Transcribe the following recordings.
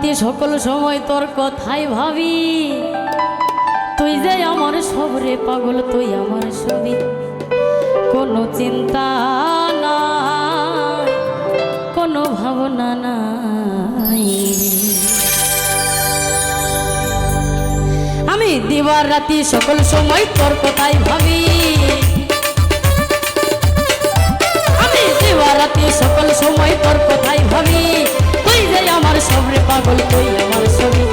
রাতি সকল সময় তোর কথাই ভাবি, তুই যে আমার সবরে পাগল, তুই আমার ছবি। কোনো চিন্তা নাই, কোনো ভাবনা নাই, আমি দিবার রাতি সকল সময় তোর কথাই ভাবি, আমি দিবার রাতি সকল সময় তোর কথাই ভাবি। তুই যে আমার সবরে পাগল, তুই আমার ছবি,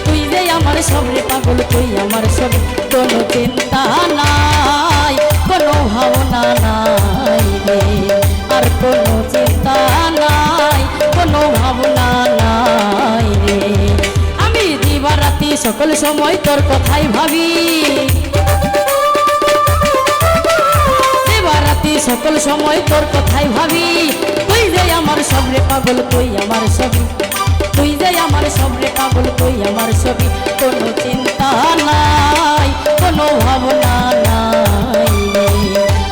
তুই যে আমার সবরে পাগল, তুই আমার ছবি। কোনো চিন্তা নাই, কোনো ভাবনা নাই রে, আর কোনো চিন্তা নাই, কোনো ভাবনা নাই রে। আমি দিবারাতি সকল সময় তোর কথাই ভাবি, দিবারাতি সকল সময় তোর কথাই ভাবি। তুই যে আমার সবরে পাগল, তুই আমার ছবি, তুই যে আমার সবরে পাগল, তুই আমার ছবি। কোনো চিন্তা নাই, কোনো ভাবনা নাই রে,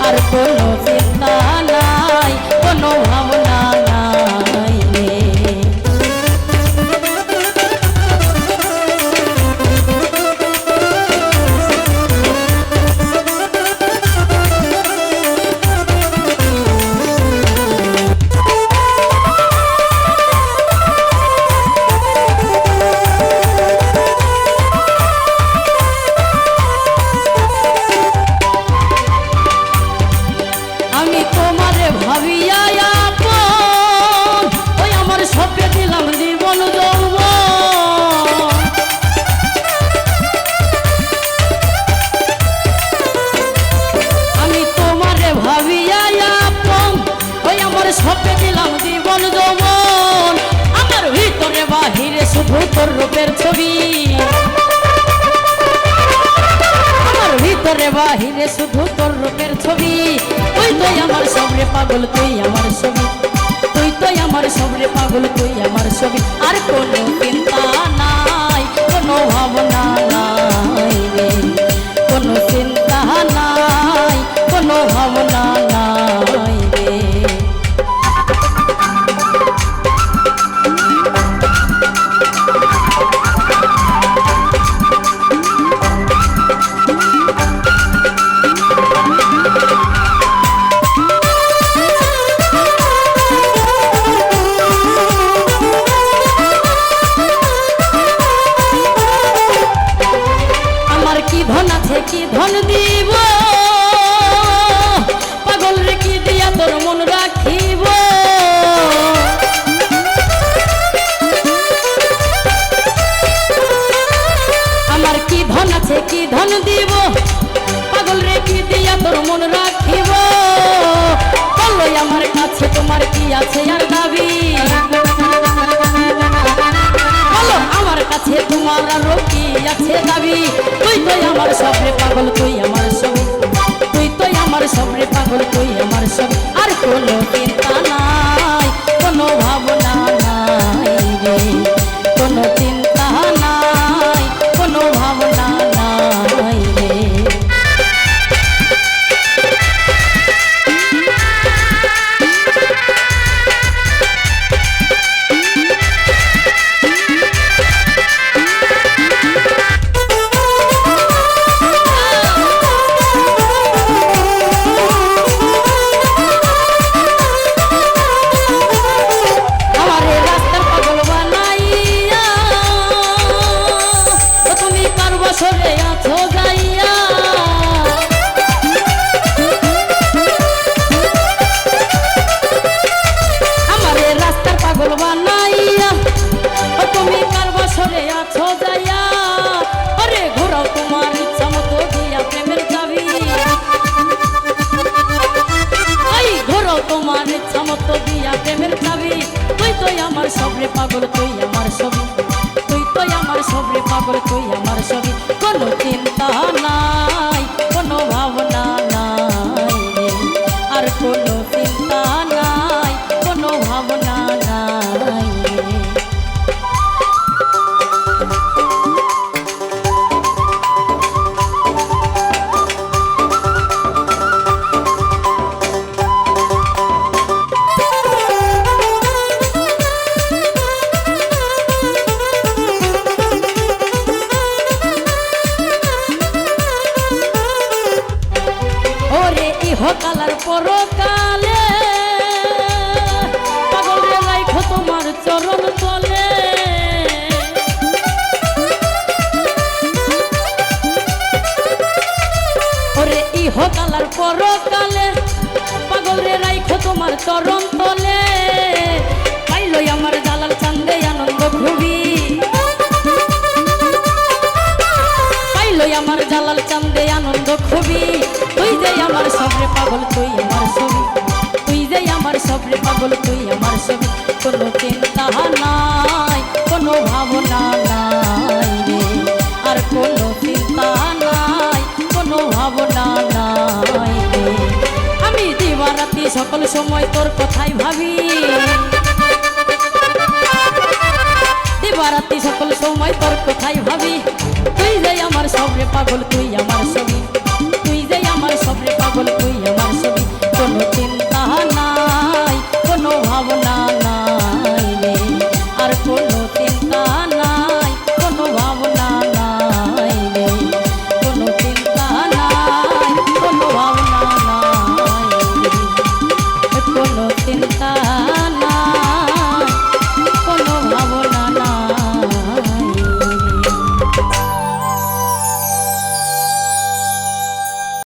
আর কোনো চিন্তা নাই, কোনো ভাবনা নাই রে। আমি তোমারে ভাবিয়া আপন, ওই আমার সপে দিলাম জীবন যৌবন। আমি তোমারে ভাবিয়া আপন, ওই আমার সপে দিলাম জীবন যৌবন। আমার ভিতরে বাহিরে শুধু তোর রূপের ছবি, আমার ভিতরে বাহিরে শুধু তোর রূপের ছবি। তুই তো আমার সবরে পাগল, তুই আমার ছবি, তুই তো আমার সবরে পাগল, তুই আমার ছবি। আর কোনো চিন্তা নাই, কোনো ভাবনা নাই রে, কোনো চিন্তা নাই, কোনো ভাবনা নাই রে। ধন আছে কি ধন দিব, পাগল রে কি দিয়া তোর মন রাখিব। আমার কি ধন আছে কি ধন দিব, পাগল রে কি দিয়া তোর মন রাখিব। বলো আমার কাছে তোমার কি আছে আর দাবি, বলো আমার কাছে তোমার আরো কি আছে দাবি। তুই তো আমার সবরে পাগল, তুই আমার ছবি, তুই তো আমার সবরে পাগল, তুই আমার ছবি। আর কোনো চিন্তা নাই, কোনো ভাবনা নাই রে, কোনো চিন্তা নাই, কোনো ভাবনা নাই রে। তোমার ইচ্ছা মতো দিয়া প্রেমের চাবি। তুই তো আমার সবরে পাগল, তুই আমার ছবি, তুই তো আমার সবরে পাগল, তুই আমার ছবি। কোনো চিন্তা নাই, কোনো ভাবনা নাই রে, আর কোনো চিন্তা নাই, কোনো ভাবনা নাই রে। পরকালে পাগল রে রাইখো তোমার চরণ তলে ওরে ইহকাল আর পরকালে পাগল রে রাইখো তোমার চরণ তলে পাইলো আমার জালাল চান্দে আনন্দ খুবই পাইলো আমার জালাল চান্দে আনন্দ খুবই তুই যে আমার সবরে পাগল তুই আমার ছবি তুই যে আমার সবরে পাগল তুই আমার ছবি কোনো চিন্তা নাই কোনো ভাবনা নাই রে আর কোনো চিন্তা নাই কোনো ভাবনা নাই রে আমি দিবারাতি সকল সময় তোর কথাই ভাবি দিবারাতি সকল সময় তোর কথাই ভাবি তুই যে আমার সবরে পাগল তুই আমার ছবি তুই যে আমার সবরে পাগল